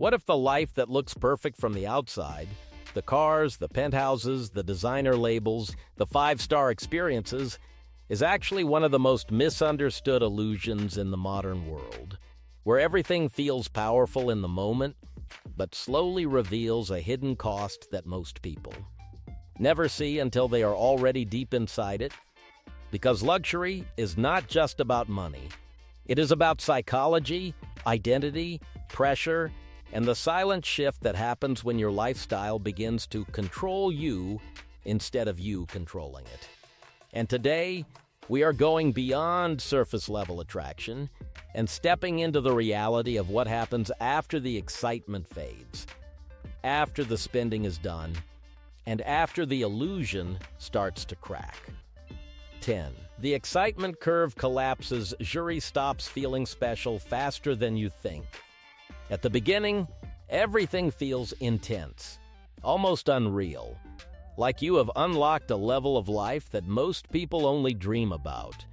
What if the life that looks perfect from the outside, the cars, the penthouses, the designer labels, the five-star experiences, is actually one of the most misunderstood illusions in the modern world, where everything feels powerful in the moment, but slowly reveals a hidden cost that most people never see until they are already deep inside it? Because luxury is not just about money. It is about psychology, identity, pressure, and the silent shift that happens when your lifestyle begins to control you instead of you controlling it. And today, we are going beyond surface-level attraction and stepping into the reality of what happens after the excitement fades, after the spending is done, and after the illusion starts to crack. 10. The excitement curve collapses. Jewelry stops feeling special faster than you think. At the beginning, everything feels intense, almost unreal, like you have unlocked a level of life that most people only dream about,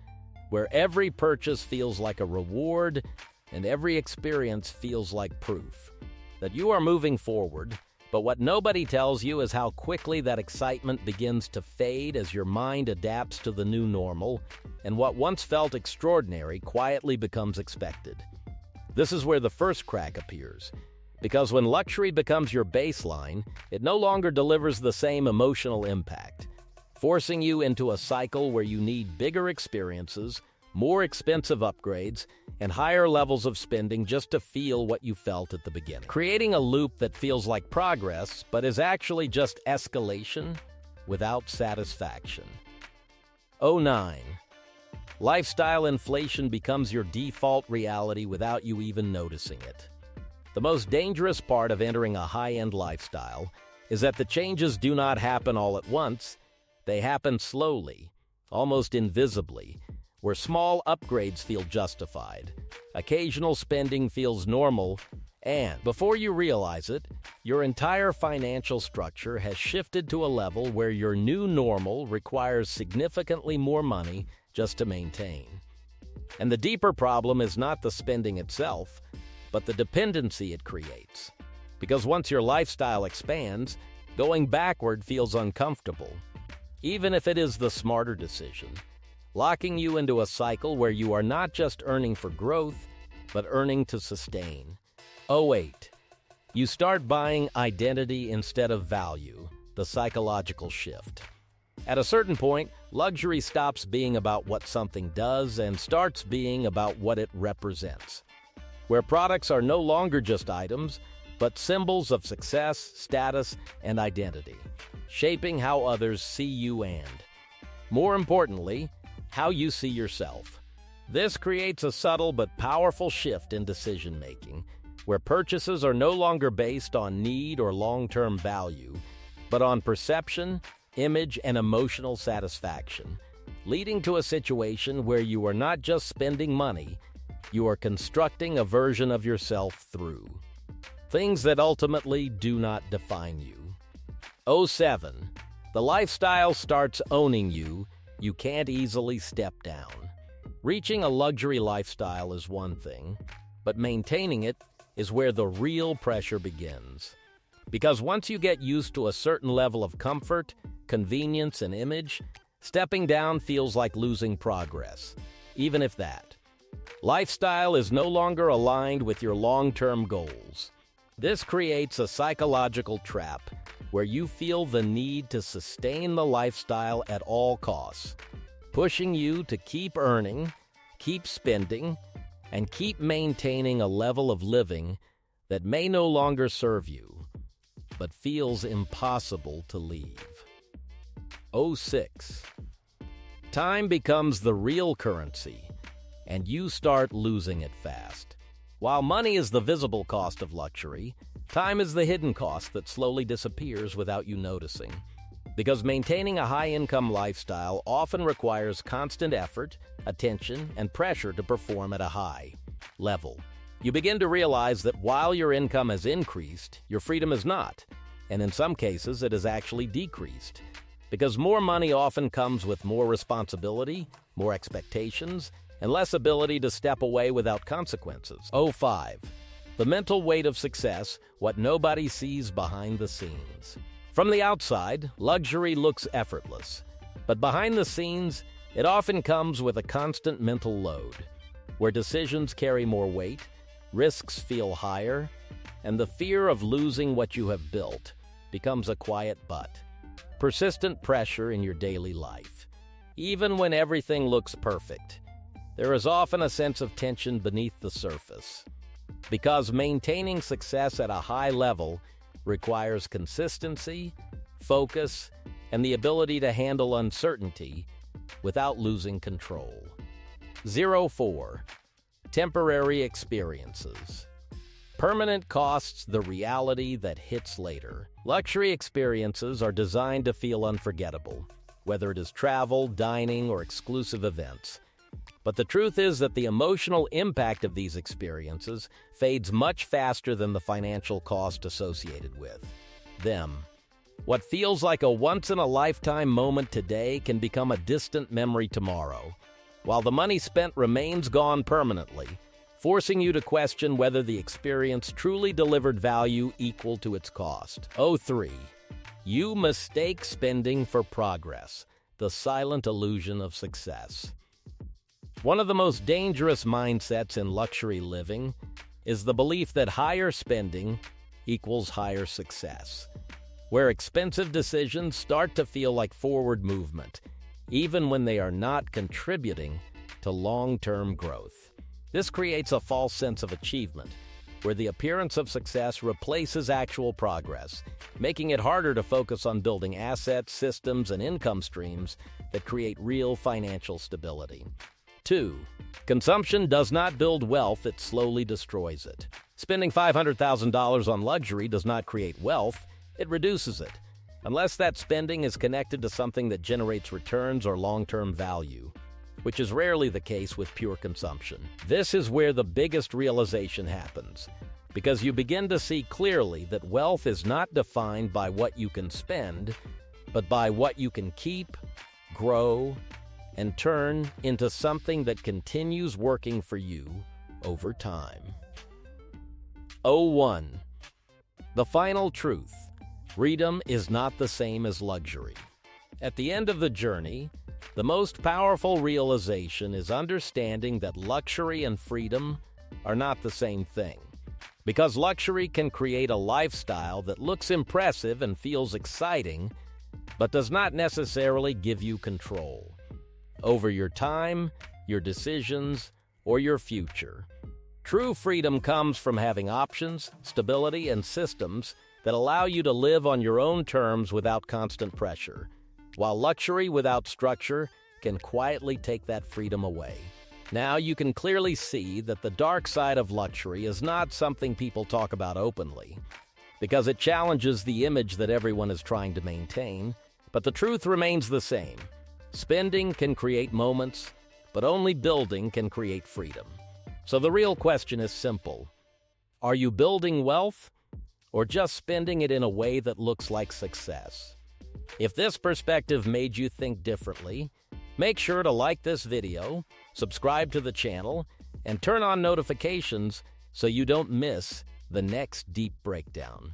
where every purchase feels like a reward and every experience feels like proof that you are moving forward. But what nobody tells you is how quickly that excitement begins to fade as your mind adapts to the new normal, and what once felt extraordinary quietly becomes expected. This is where the first crack appears, because when luxury becomes your baseline, it no longer delivers the same emotional impact, forcing you into a cycle where you need bigger experiences, more expensive upgrades, and higher levels of spending just to feel what you felt at the beginning. Creating a loop that feels like progress, but is actually just escalation without satisfaction. 9. Lifestyle inflation becomes your default reality without you even noticing it. The most dangerous part of entering a high-end lifestyle is that the changes do not happen all at once. They happen slowly, almost invisibly, where small upgrades feel justified, occasional spending feels normal, and before you realize it, your entire financial structure has shifted to a level where your new normal requires significantly more money just to maintain. And the deeper problem is not the spending itself, but the dependency it creates. Because once your lifestyle expands, going backward feels uncomfortable, even if it is the smarter decision, locking you into a cycle where you are not just earning for growth, but earning to sustain. 8. You start buying identity instead of value, the psychological shift. At a certain point, luxury stops being about what something does and starts being about what it represents, where products are no longer just items, but symbols of success, status, and identity, shaping how others see you and, more importantly, how you see yourself. This creates a subtle but powerful shift in decision-making, where purchases are no longer based on need or long-term value, but on perception, image, and emotional satisfaction, leading to a situation where you are not just spending money, you are constructing a version of yourself through things that ultimately do not define you. 7. The lifestyle starts owning you. You can't easily step down. Reaching a luxury lifestyle is one thing, but maintaining it is where the real pressure begins. Because once you get used to a certain level of comfort, convenience, and image, stepping down feels like losing progress, even if that lifestyle is no longer aligned with your long-term goals. This creates a psychological trap where you feel the need to sustain the lifestyle at all costs, pushing you to keep earning, keep spending, and keep maintaining a level of living that may no longer serve you, but feels impossible to leave. 6. Time becomes the real currency, and you start losing it fast. While money is the visible cost of luxury, time is the hidden cost that slowly disappears without you noticing. Because maintaining a high-income lifestyle often requires constant effort, attention, and pressure to perform at a high level. You begin to realize that while your income has increased, your freedom has not, and in some cases it has actually decreased. Because more money often comes with more responsibility, more expectations, and less ability to step away without consequences. 5. The mental weight of success, what nobody sees behind the scenes. From the outside, luxury looks effortless, but behind the scenes, it often comes with a constant mental load, where decisions carry more weight, risks feel higher, and the fear of losing what you have built becomes a quiet but persistent pressure in your daily life. Even when everything looks perfect, there is often a sense of tension beneath the surface, because maintaining success at a high level requires consistency, focus, and the ability to handle uncertainty without losing control. 04. Temporary experiences. Permanent costs, the reality that hits later. Luxury experiences are designed to feel unforgettable, whether it is travel, dining, or exclusive events. But the truth is that the emotional impact of these experiences fades much faster than the financial cost associated with them. What feels like a once-in-a-lifetime moment today can become a distant memory tomorrow, while the money spent remains gone permanently, forcing you to question whether the experience truly delivered value equal to its cost. 03. You mistake spending for progress, the silent illusion of success. One of the most dangerous mindsets in luxury living is the belief that higher spending equals higher success, where expensive decisions start to feel like forward movement, even when they are not contributing to long-term growth. This creates a false sense of achievement, where the appearance of success replaces actual progress, making it harder to focus on building assets, systems, and income streams that create real financial stability. 2. Consumption does not build wealth, it slowly destroys it. Spending $500,000 on luxury does not create wealth, it reduces it, unless that spending is connected to something that generates returns or long-term value, which is rarely the case with pure consumption. This is where the biggest realization happens, because you begin to see clearly that wealth is not defined by what you can spend, but by what you can keep, grow, and turn into something that continues working for you over time. 01. The final truth. Freedom is not the same as luxury. At the end of the journey, the most powerful realization is understanding that luxury and freedom are not the same thing. Because luxury can create a lifestyle that looks impressive and feels exciting, but does not necessarily give you control over your time, your decisions, or your future. True freedom comes from having options, stability, and systems that allow you to live on your own terms without constant pressure, while luxury without structure can quietly take that freedom away. Now you can clearly see that the dark side of luxury is not something people talk about openly, because it challenges the image that everyone is trying to maintain, but the truth remains the same. Spending can create moments, but only building can create freedom. So the real question is simple. Are you building wealth, or just spending it in a way that looks like success? If this perspective made you think differently, make sure to like this video, subscribe to the channel, and turn on notifications so you don't miss the next deep breakdown.